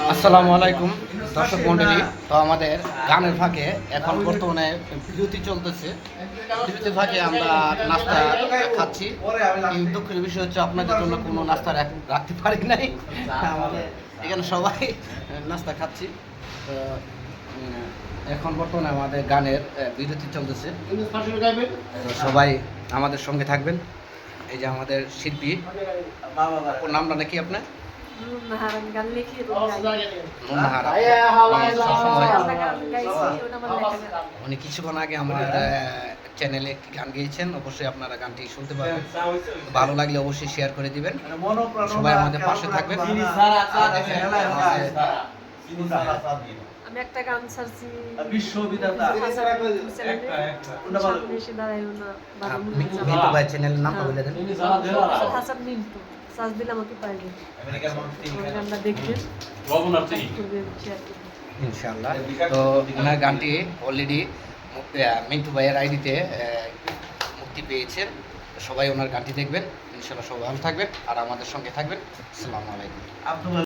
আসসালামু আলাইকুম দর্শক মণ্ডলী। তো আমাদের গানের ফাঁকে এখন বর্তমানে বিরতি চলতেছে। বিরতির ফাঁকে আমরা নাস্তা খাচ্ছি। কিন্তু দুঃখের বিষয় হচ্ছে আপনাদের জন্য কোনো নাস্তা রাখতে পারি নাই। আমাদের এখানে সবাই নাস্তা খাচ্ছি। তো এখন বর্তমানে আমাদের গানের বিরতি চলতেছে। তো সবাই আমাদের সঙ্গে থাকবেন। এই যে আমাদের শিল্পী, ওর নামটা নাকি আপনার? উনি কিছুক্ষণ আগে আমাদের চ্যানেলে একটি গান গেয়েছেন, অবশ্যই আপনারা গানটি শুনতে পাবেন। ভালো লাগলে অবশ্যই শেয়ার করে দিবেন। সবাই আমাদের পাশে থাকবেন। আমি একটা গান ছাড়ছি মিন্টু ভাই চ্যানেলের নামটা বলে দেন। হাসান মিন্টু সার্চ দিলে আমাকে পাইবেন। গানটা দেখবেন ইনশাআল্লাহ। তো ওনার গানটি অলরেডি মিন্টু ভাইয়ের আইডিতে মুক্তি পেয়েছেন। সবাই ওনার গানটি দেখবেন। ইনশাআল্লাহ সবাই ভালো থাকবেন আর আমাদের সঙ্গে থাকবেন। আসসালামু আলাইকুম।